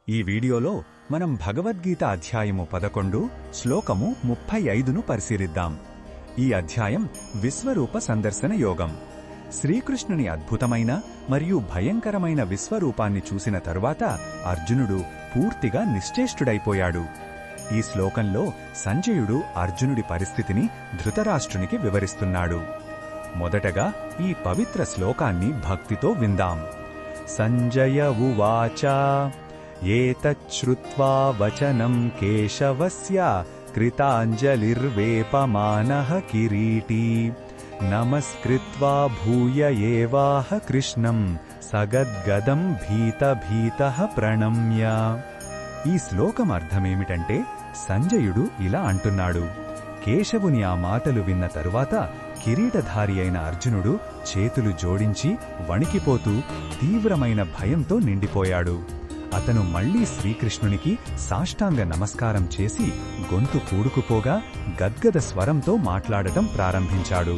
ఈ వీడియోలో మనం భగవద్గీత అధ్యాయము 11 శ్లోకము 35ను పరిశీలిద్దాం. ఈ అధ్యాయం విశ్వరూప సందర్శన యోగం. శ్రీకృష్ణుని అద్భుతమైన మరియు భయంకరమైన విశ్వరూపాన్ని చూసిన తరువాత అర్జునుడు పూర్తిగా నిశ్చేష్టుడైపోయాడు. ఈ శ్లోకంలో సంజయుడు అర్జునుడి పరిస్థితిని ధృతరాష్ట్రునికి వివరిస్తున్నాడు. మొదటగా ఈ పవిత్ర శ్లోకాన్ని భక్తితో విందాం. సంజయ ఉవాచ ఏతచ్ఛ్రుత్వా వచనం కేశవస్య కృతాంజలిర్వేపమానః కిరీటీ నమస్కృత్వా భూయ ఏవాహ కృష్ణం సగద్గదం భీతః ప్రణమ్య. ఈ శ్లోకం అర్థమేమిటంటే సంజయుడు ఇలా అంటున్నాడు. కేశవుని ఆ మాటలు విన్న తరువాత కిరీటధారి అయిన అర్జునుడు చేతులు జోడించి వణికిపోతూ తీవ్రమైన భయంతో నిండిపోయాడు. అతను మళ్లీ శ్రీకృష్ణునికి సాష్టాంగ నమస్కారం చేసి గొంతు పూడుకుపోగా గద్గద స్వరంతో మాట్లాడటం ప్రారంభించాడు.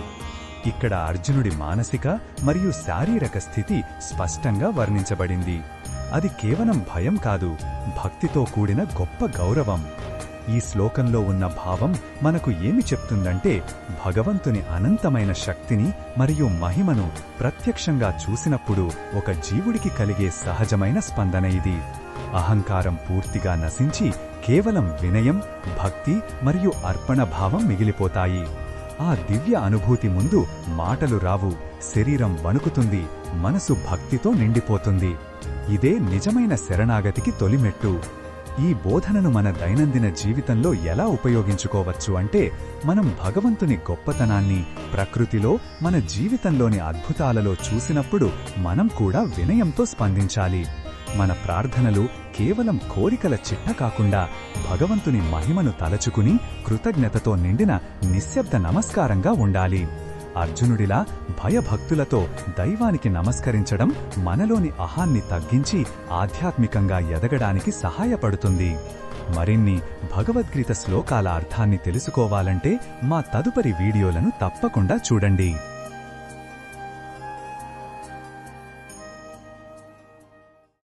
ఇక్కడ అర్జునుడి మానసిక మరియు శారీరక స్థితి స్పష్టంగా వర్ణించబడింది. అది కేవలం భయం కాదు, భక్తితో కూడిన గొప్ప గౌరవం. ఈ శ్లోకంలో ఉన్న భావం మనకు ఏమి చెప్తుందంటే, భగవంతుని అనంతమైన శక్తిని మరియు మహిమను ప్రత్యక్షంగా చూసినప్పుడు ఒక జీవుడికి కలిగే సహజమైన స్పందన ఇది. అహంకారం పూర్తిగా నశించి కేవలం వినయం, భక్తి మరియు అర్పణ భావం మిగిలిపోతాయి. ఆ దివ్య అనుభూతి ముందు మాటలు రావు, శరీరం వణుకుతుంది, మనసు భక్తితో నిండిపోతుంది. ఇదే నిజమైన శరణాగతికి తొలిమెట్టు. ఈ బోధనను మన దైనందిన జీవితంలో ఎలా ఉపయోగించుకోవచ్చు అంటే, మనం భగవంతుని గొప్పతనాన్ని ప్రకృతిలో, మన జీవితంలోని అద్భుతాలలో చూసినప్పుడు మనం కూడా వినయంతో స్పందించాలి. మన ప్రార్థనలు కేవలం కోరికల చిట్ట కాకుండా భగవంతుని మహిమను తలచుకుని కృతజ్ఞతతో నిండిన నిశ్శబ్ద నమస్కారంగా ఉండాలి. అర్జునుడిలా భయభక్తులతో దైవానికి నమస్కరించడం మనలోని అహాన్ని తగ్గించి ఆధ్యాత్మికంగా ఎదగడానికి సహాయపడుతుంది. మరిన్ని భగవద్గీత శ్లోకాల అర్థాన్ని తెలుసుకోవాలంటే మా తదుపరి వీడియోలను తప్పకుండా చూడండి.